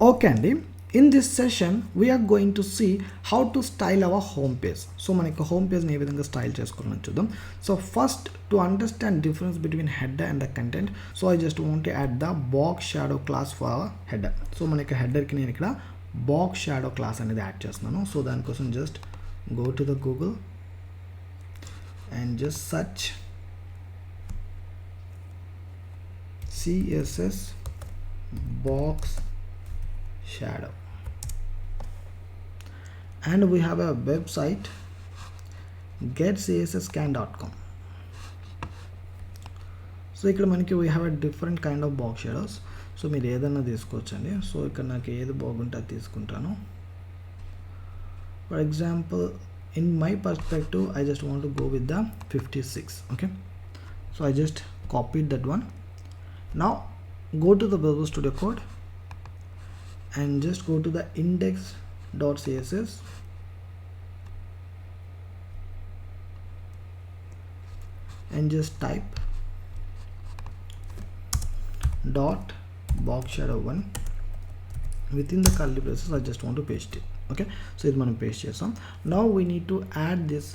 Okay అండి, in this session we are going to see how to style our home page. So మనకి home page ని ఏ విధంగా style చేసుకోవాలని చూద్దాం. So first, to understand difference between header and the content, so I just want to add the box shadow class for our header. So మనకి header కి నేను ఇక్కడ box shadow class అనేది add చేస్తున్నాను. సో దానికోసం just go to the Google and just search CSS box shadow, and we have a website getcsscan.com. So ఇక్కడ మనకి we have a different kind of box shadows. So మీరు ఏదైనా తీసుకోవచ్చండి. So ఇక్కడ నాకు ఏది బాగుంటే అది తీసుకుంటాను. For example, in my perspective I just want to go with the 56. Okay, so I just copied that one. Now go to the Visual Studio Code and just go to the index.css and just type dot box shadow 1 within the curly braces. I just want to paste it. Okay, so ఇది మనం paste చేసాం. Now we need to add this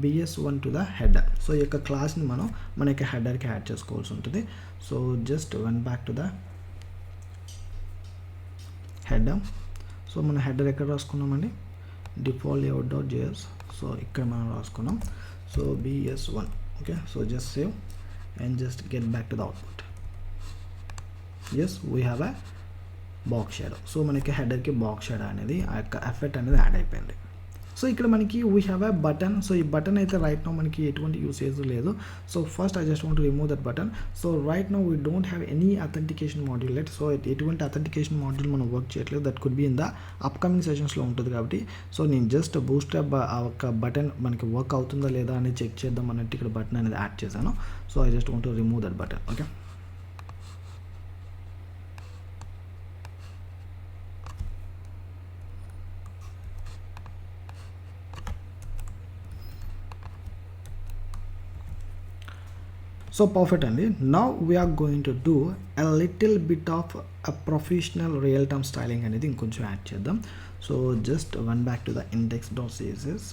bs1 to the header. So ఈ యొక్క క్లాస్ని మనం మన యొక్క హెడర్కి add చేసుకోవాల్సి ఉంటుంది. So just one back to the header. So మన హెడర్ ఎక్కడ రాసుకున్నామండి, డిఫాల్ట్ layout.js. సో ఇక్కడ మనం రాసుకున్నాం. So bs1. Okay, so just save and just get back to the output. Yes, we have a box shadow. So మనకి హెడర్కి box shadow అనేది ఆ యొక్క ఎఫెక్ట్ అనేది యాడ్ అయిపోయింది. సో ఇక్కడ మనకి we have a button. So ఈ బటన్ అయితే రైట్ నో మనకి ఎటువంటి యూసేజ్ లేదు. So first I just want remove that button. So right now we don't have any authentication module yet. So ఎటువంటి అథెంటికేషన్ మాడ్యూల్ మనం work చేయట్లేదు. That could be in the upcoming సెషన్స్లో ఉంటుంది కాబట్టి so నేను జస్ట్ బూస్ట్ అప్ ఆ ఒక button మనకి వర్క్ అవుతుందా లేదా అని చెక్ చేద్దాం అన్నట్టు ఇక్కడ బటన్ అనేది యాడ్ చేశాను. So I just want remove that button. Okay, so perfect అండి. Now we are going to do a little bit of a professional real time styling అనేది ఇంకొంచెం యాడ్ చేద్దాం. So just one back to the index.css.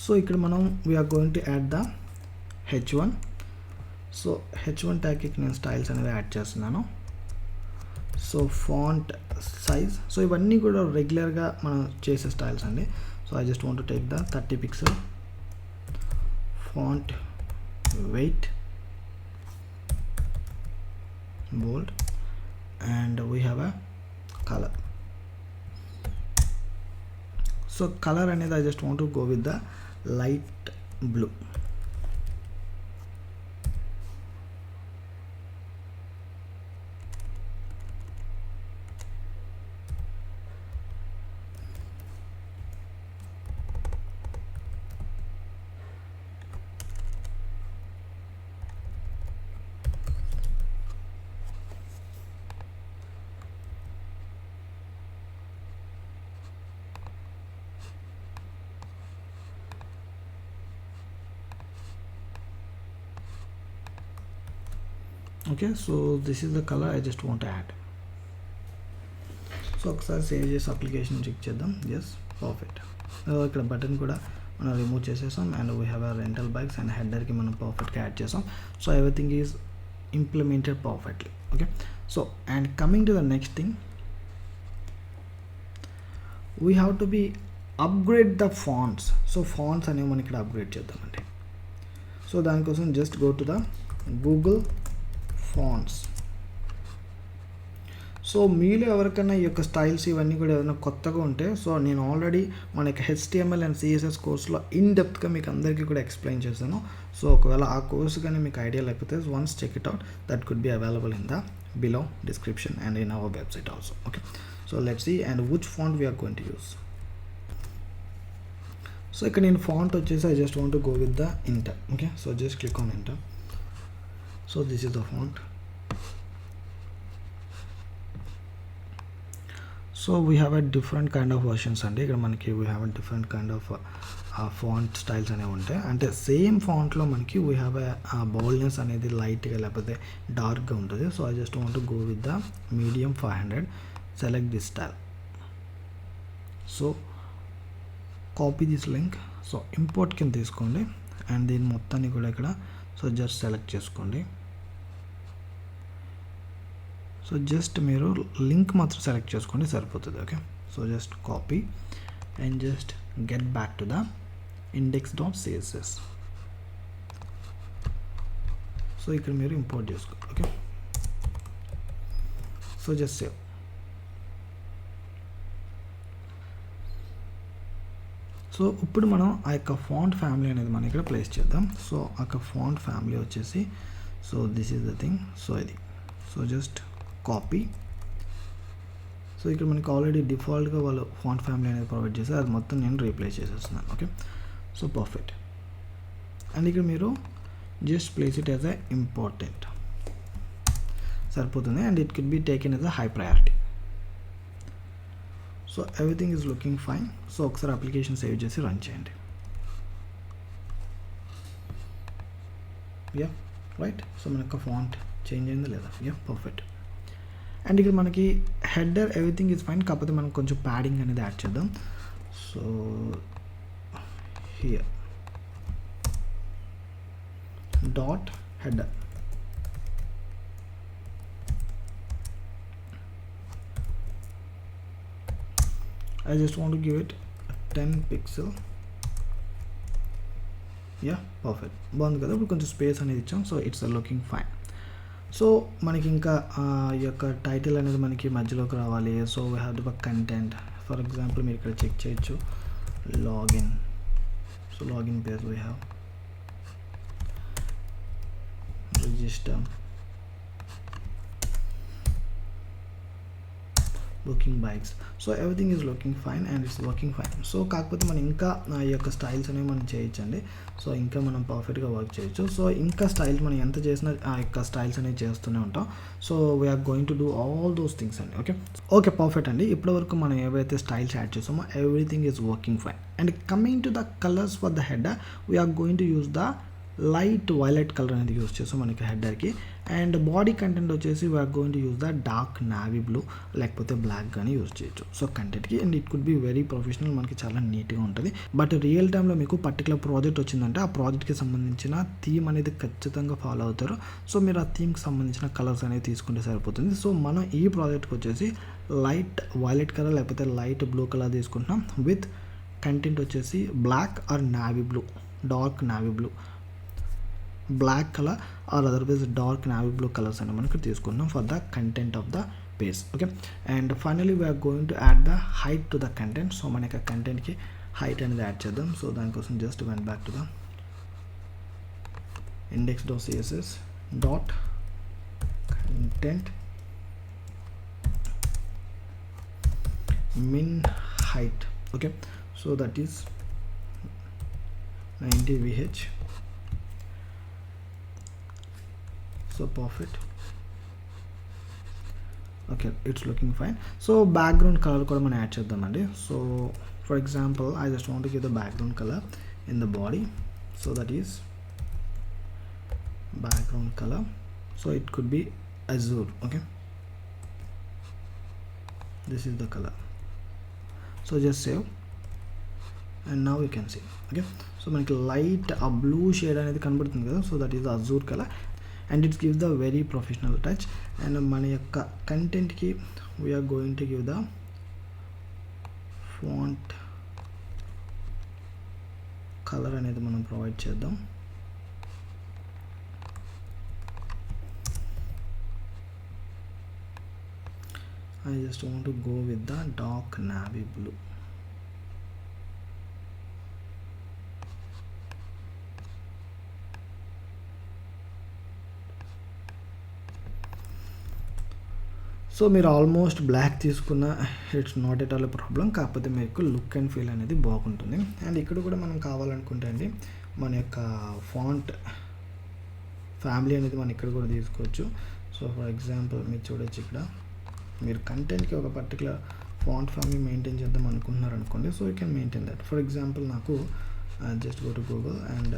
So ఇక్కడ మనం we're going to add the h1. So h1 ట్యాగ్కి నేను styles అనేవి add చేస్తున్నాను. So font size, so ఇవన్నీ కూడా రెగ్యులర్గా మనం చేసే స్టైల్స్ అండి. So I just want to take the 30 pixel font weight bold, and we have a color. So color అనేది I just want to go with the light blue. Okay, so this is the colour I just want add. So ఒకసారి save చేసి application check చేద్దాం. Yes, perfect. ఇక్కడ button కూడా మనం remove చేసేసాం and we have a rental bikes and హెడర్కి మనం పర్ఫెక్ట్గా యాడ్ చేసాం. So everything is implemented perfectly. Okay, so and coming to the next thing, we have to be upgrade the fonts. So fonts అనేవి మనం ఇక్కడ upgrade చేద్దామండి. So దానికోసం just go to the Google fonts. So మీలో ఎవరికైనా ఈ యొక్క styles ఇవన్నీ కూడా ఏదైనా కొత్తగా ఉంటే, సో నేను ఆల్రెడీ మన యొక్క HTML అండ్ CSS కోర్స్లో ఇన్ డెప్త్గా మీకు అందరికీ కూడా ఎక్స్ప్లెయిన్ చేశాను. సో ఒకవేళ ఆ కోర్స్ కానీ మీకు ఐడియా లేకపోతే once check it out. That could be available in the below description and in our website also. Okay, so let's see and which font we're going to use. So ఇక్కడ నేను font వచ్చేసి I just want to go with the Inter. Okay, so just click on Inter. So this is the font. So we have a different kind of versions and here we have a different kind of ఆ font styles అనేవి ఉంటాయి. అంటే same ఫాంట్లో మనకి we have ఆ బౌల్నెస్ అనేది లైట్గా లేకపోతే డార్క్గా ఉంటుంది. So I just want go with the medium 500. Select this style. So copy this link. So import కింద తీసుకోండి అండ్ దీని మొత్తాన్ని కూడా ఇక్కడ సో జస్ట్ సెలెక్ట్ చేసుకోండి. సో జస్ట్ మీరు లింక్ మాత్రం సెలెక్ట్ చేసుకోండి సరిపోతుంది. Okay, so just copy and just get back to the index.css. So ఇక్కడ మీరు ఇంపోర్ట్ చేసుకోండి. Okay, so just save. So ఇప్పుడు మనం ఆ యొక్క ఫాంట్ ఫ్యామిలీ అనేది మనం ఇక్కడ ప్లేస్ చేద్దాం. సో ఆ యొక్క ఫాంట్ ఫ్యామిలీ వచ్చేసి so this is the thing. So ఇది సో జస్ట్ కాపీ. సో ఇక్కడ మనకి ఆల్రెడీ డిఫాల్ట్గా వాళ్ళు ఫాంట్ ఫ్యామిలీ అనేది ప్రొవైడ్ చేసి అది మొత్తం నేను రీప్లేస్ చేసేస్తున్నాను. Okay, so perfect. అండ్ ఇక్కడ మీరు just place it as a important సరిపోతుంది. And it can be taken as a high priority. So everything is looking fine. So ఒకసారి అప్లికేషన్ సేవ్ చేసి రన్ చేయండి. Yeah right. సో మన యొక్క font change అయిందా లేదా? Yeah perfect. అండ్ ఇక్కడ మనకి హెడర్ ఎవ్రీథింగ్ ఈజ్ ఫైన్. కాకపోతే మనం కొంచెం ప్యాడింగ్ అనేది యాడ్ చేద్దాం. So here dot header. I just want to give it 10 pixel. Yeah perfect, బాగుంది కదా. ఇప్పుడు కొంచెం స్పేస్ అనేది ఇచ్చాం. So it's looking fine. So మనకి ఇంకా ఈ యొక్క టైటిల్ అనేది మనకి మధ్యలోకి రావాలి. So we have to content. For example మీరు ఇక్కడ చెక్ చేయొచ్చు login. So login page we have register, booking bikes. So everything is looking fine and it's working fine. So కాకపోతే మనం ఇంకా ఈ యొక్క స్టైల్స్ అనేవి మనం చేయొచ్చండి. సో ఇంకా మనం పర్ఫెక్ట్గా వర్క్ చేయొచ్చు. సో ఇంకా స్టైల్స్ మనం ఎంత చేసినా ఆ యొక్క స్టైల్స్ అనేవి చేస్తూనే ఉంటాం. So we're going to do all those things అండి. ఓకే ఓకే పర్ఫెక్ట్ అండి. ఇప్పటివరకు మనం ఏవైతే స్టైల్స్ యాడ్ చేసామో everything is working fine. And coming to the colours for the header, we're going to use the light violet colour అనేది use చేస్తాం మనకి హెడర్కి. అండ్ బాడీ కంటెంట్ వచ్చేసి we're going to use the dark navy blue లేకపోతే black కానీ use చేయొచ్చు so కంటెంట్కి. And it could be very professional, మనకి చాలా నీట్గా ఉంటుంది. బట్ రియల్ టైంలో మీకు పర్టికులర్ ప్రాజెక్ట్ వచ్చిందంటే ఆ ప్రాజెక్ట్కి సంబంధించిన థీమ్ అనేది ఖచ్చితంగా ఫాలో అవుతారు. సో మీరు ఆ థీమ్కి సంబంధించిన కలర్స్ అనేది తీసుకుంటే సరిపోతుంది. సో మనం ఈ ప్రాజెక్ట్కి వచ్చేసి లైట్ వైలెట్ కలర్ లేకపోతే లైట్ బ్లూ కలర్ తీసుకుంటున్నాం విత్ కంటెంట్ వచ్చేసి black or navy blue, dark navy blue, black colour or otherwise dark navy blue colours అని మనకి తీసుకున్నాం for the content of the page. Okay and finally we're going to add the height to the content. So మన యొక్క కంటెంట్కి height అనేది add చేద్దాం. So దానికోసం just went back to the index.css dot content min height. Okay, so that is 90 VH. So perfect. Okay, it's looking fine. So background color కూడా మనం add చేద్దామండి. So for example I just want to give the background color in the body. So that is background color. So it could be azure. Okay, this is the color. So just save and now you can see. Okay, so మనకి light ఆ blue shade అనేది కనబడుతుంది కదా. So that is the Azure colour and it gives the very professional touch. And మన యొక్క కంటెంట్కి we are going to give the font color అనేది మనం provide చేద్దాం. I just want to go with the dark navy blue. So మీరు almost black తీసుకున్న it's not at all problem. కాకపోతే మీకు look and feel అనేది బాగుంటుంది. అండ్ ఇక్కడ కూడా మనం కావాలనుకుంటే అండి మన యొక్క ఫాంట్ ఫ్యామిలీ అనేది మనం ఇక్కడ కూడా తీసుకోవచ్చు. సో ఫర్ ఎగ్జాంపుల్ మీరు చూడొచ్చు ఇక్కడ మీరు కంటెంట్కి ఒక పర్టికులర్ ఫాంట్ ఫ్యామిలీ మెయింటైన్ చేద్దాం అనుకుంటున్నారు అనుకోండి. So you can maintain that. For example నాకు just go to Google and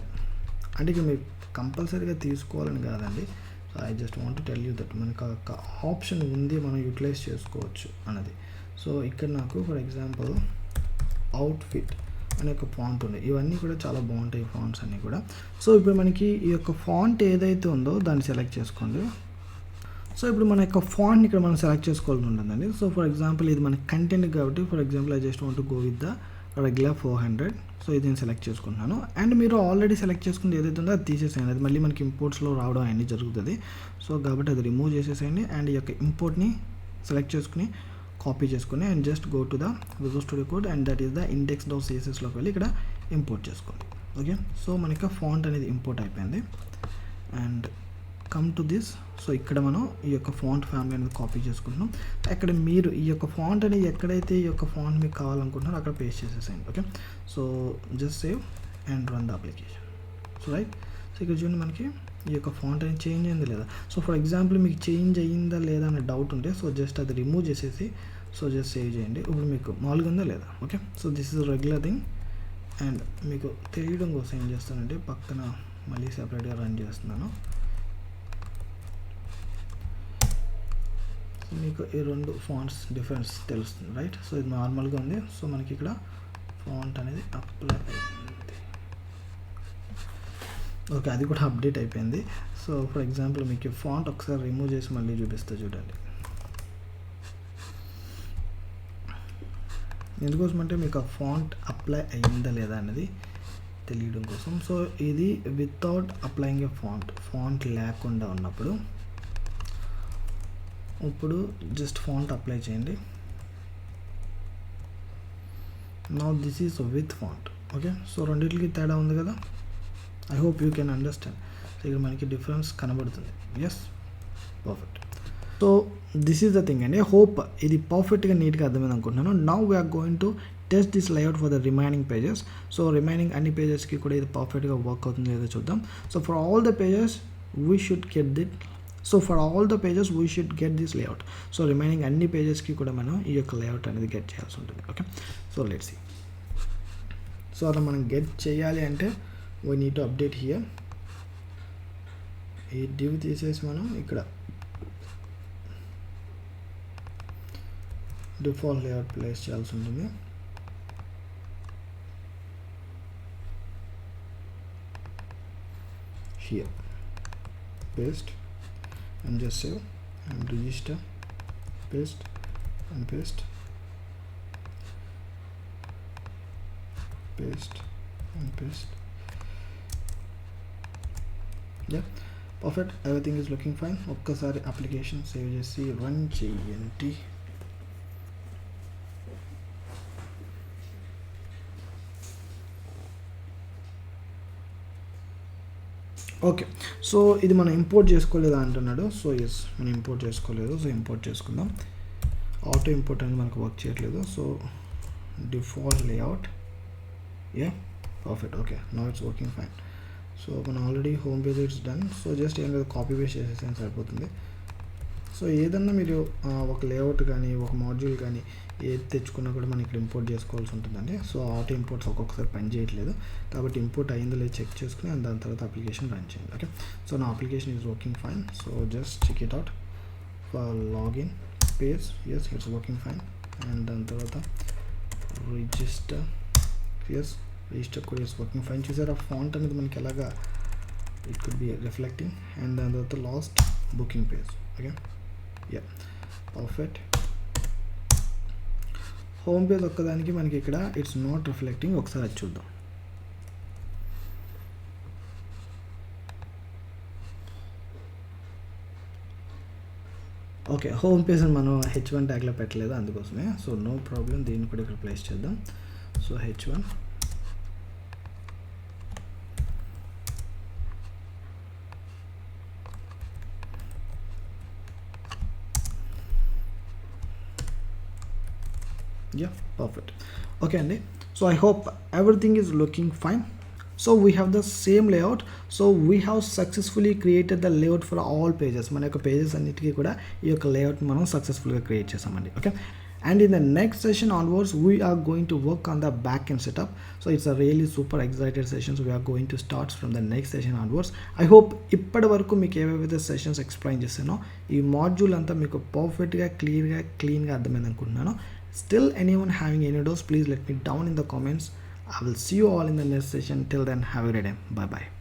అంటే ఇక మీరు కంపల్సరీగా తీసుకోవాలని కాదండి. So I just want to tell you that మనకు ఒక ఆప్షన్ ఉంది, మనం యూటిలైజ్ చేసుకోవచ్చు అన్నది. సో ఇక్కడ నాకు ఫర్ ఎగ్జాంపుల్ అవుట్ఫిట్ అనే ఒక ఫాంట్ ఉంది. ఇవన్నీ కూడా చాలా బాగుంటాయి ఫాంట్స్ అన్నీ కూడా. సో ఇప్పుడు మనకి ఈ యొక్క ఫాంట్ ఏదైతే ఉందో దాన్ని సెలెక్ట్ చేసుకోండి. సో ఇప్పుడు మన యొక్క ఫాంట్ని ఇక్కడ మనం సెలెక్ట్ చేసుకోవాల్సి ఉంటుందండి. సో ఫర్ ఎగ్జాంపుల్ ఇది మన కంటెంట్ కాబట్టి for example I just want to go with the regular 400. So ఇది నేను సెలెక్ట్ చేసుకుంటున్నాను. అండ్ మీరు ఆల్రెడీ సెలెక్ట్ చేసుకుంటే ఏదైతే ఉందో అది తీసేసేయండి, అది మళ్ళీ మనకి ఇంపోర్ట్స్లో రావడం అన్నీ జరుగుతుంది. సో కాబట్టి అది రిమూవ్ చేసేసేయండి అండ్ ఈ యొక్క ఇంపోర్ట్ని సెలెక్ట్ చేసుకుని కాపీ చేసుకుని and just go to the visual studio code and that is the index.cssలోకి వెళ్ళి ఇక్కడ ఇంపోర్ట్ చేసుకోండి. ఓకే, సో మనకి ఫాంట్ అనేది ఇంపోర్ట్ అయిపోయింది. And come to this. So ఇక్కడ మనం ఈ యొక్క ఫాంట్ ఫ్యామిలీ అనేది కాపీ చేసుకుంటున్నాం. అక్కడ మీరు ఈ యొక్క ఫాంట్ అనేది ఎక్కడైతే ఈ యొక్క ఫాంట్ మీకు కావాలనుకుంటున్నారో అక్కడ పేస్ట్ చేసేసేయండి. Okay, so just save and run the application. So right, so ఇక్కడ చూడండి మనకి ఈ యొక్క ఫాంట్ అనేది చేంజ్ అయిందా లేదా. సో ఫర్ ఎగ్జాంపుల్ మీకు చేంజ్ అయ్యిందా లేదా అనే డౌట్ ఉంటే సో జస్ట్ అది రిమూవ్ చేసేసి సో జస్ట్ సేవ్ చేయండి. ఇప్పుడు మీకు మామూలుగా ఉందా లేదా. Okay, so this is regular thing. And మీకు తెలియడం కోసం ఏం చేస్తానంటే పక్కన మళ్ళీ సెపరేట్గా రన్ చేస్తున్నాను. మీకు ఈ రెండు ఫాంట్స్ డిఫరెన్స్ తెలుస్తుంది రైట్. సో ఇది నార్మల్గా ఉంది. సో మనకి ఇక్కడ ఫాంట్ అనేది అప్లై అయింది. ఓకే, అది కూడా అప్డేట్ అయిపోయింది. సో ఫర్ ఎగ్జాంపుల్ మీకు ఫాంట్ ఒకసారి రిమూవ్ చేసి మళ్ళీ చూపిస్తే చూడండి. ఎందుకోసం అంటే మీకు ఆ ఫాంట్ అప్లై అయ్యిందా లేదా అనేది తెలియడం కోసం. సో ఇది వితౌట్ అప్లయింగ్ ఏ ఫాంట్ లేకుండా ఉన్నప్పుడు ఇప్పుడు జస్ట్ ఫాంట్ అప్లై చేయండి. Now this is with font. Okay, so రెండింటికి తేడా ఉంది కదా. I hope you can understand. So ఇక్కడ మనకి డిఫరెన్స్ కనబడుతుంది. Yes, perfect. So this is the thing అండి. హోప్ ఇది పర్ఫెక్ట్గా నీట్గా అర్థమైంది అనుకుంటున్నాను. Now we are going to test this layout for the remaining pages. So remaining అన్ని పేజెస్కి కూడా ఇది పర్ఫెక్ట్గా వర్క్ అవుతుంది లేదో చూద్దాం. So for all the pages we should get it. So for all the pages we should get this layout. So remaining అన్ని పేజెస్కి కూడా మనం ఈ యొక్క లేఅవుట్ అనేది గెట్ చేయాల్సి ఉంటుంది. Okay, so let's see. So అలా మనం గెట్ చేయాలి అంటే we need to update here. ఈ డివ్ తీసేసి మనం ఇక్కడ డిఫాల్ట్ లేఅవుట్ ప్లేస్ చేయాల్సి ఉంటుంది. Here paste and just save and register, paste and paste, paste and paste. Yeah, perfect. Everything is looking fine. ఒక్కసారి అప్లికేషన్ సేవ్ చేసి రన్ చేయండి. Okay, so ఇది మనం ఇంపోర్ట్ చేసుకోలేదా అంటున్నాడు. సో ఎస్, మనం ఇంపోర్ట్ చేసుకోలేదు. సో ఇంపోర్ట్ చేసుకుందాం. ఆటో ఇంపోర్ట్ అనేది మనకు వర్క్ చేయట్లేదు. So default layout. Yeah, perfect. Okay, now it's working fine. So మనం already home page it's done. So just ఏం లేదు, కాపీ పేస్ట్ చేసేసి సరిపోతుంది. సో ఏదన్నా మీరు ఒక లేఅవుట్ కానీ ఒక మాడ్యూల్ కానీ ఏది తెచ్చుకున్నా కూడా మనం ఇక్కడ ఇంపోర్ట్ చేసుకోవాల్సి ఉంటుందండి. సో ఆటో ఇంపోర్ట్స్ ఒక్కొక్కసారి పని చేయట్లేదు కాబట్టి ఇంపోర్ట్ అయిందో లేదు చెక్ చేసుకుని అండ్ దాని తర్వాత అప్లికేషన్ రన్ చేయండి. ఓకే, సో నా application is working fine. So just check it out for login page. Yes, it's working fine. And దాని తర్వాత రిజిస్టర్. ఎస్, రిజిస్టర్ కూడా ఇట్స్ వర్కింగ్ ఫైన్. చూసారా ఫాంట్ అనేది మనకి ఎలాగా it could be reflecting. And దాని తర్వాత last booking page. Okay, ya, perfect. Home page ఒక్కదానికి మనకి ఇక్కడ ఇట్స్ నాట్ రిఫ్లెక్టింగ్. ఒకసారి అది చూద్దాం. ఓకే, హోమ్ పేజ్ మనం H1 ట్యాగ్లో పెట్టలేదు అందుకోసమే. సో నో ప్రాబ్లం, దీన్ని కూడా ఇక్కడ ప్లేస్ చేద్దాం. So H1. Yeah, perfect. Okay అండి, so I hope everything is looking fine. So we have the same layout. So we have successfully created the layout for all pages. మన యొక్క pages అన్నిటికీ కూడా ఈ యొక్క లేఅవుట్ మనం సక్సెస్ఫుల్గా క్రియేట్ చేసామండి. Okay, and in the next session onwards we are going to work on the backend setup. So it's a really super excited session, so we are going to start from the next session onwards. I hope ఇప్పటి వరకు మీకు ఏవైతే sessions explain చేశానో ఈ module అంతా మీకు పర్ఫెక్ట్గా క్లీన్గా అర్థమైంది అనుకుంటున్నాను. Still anyone having any doubts, please let me down in the comments. I will see you all in the next session. Till then, have a great day. Bye bye.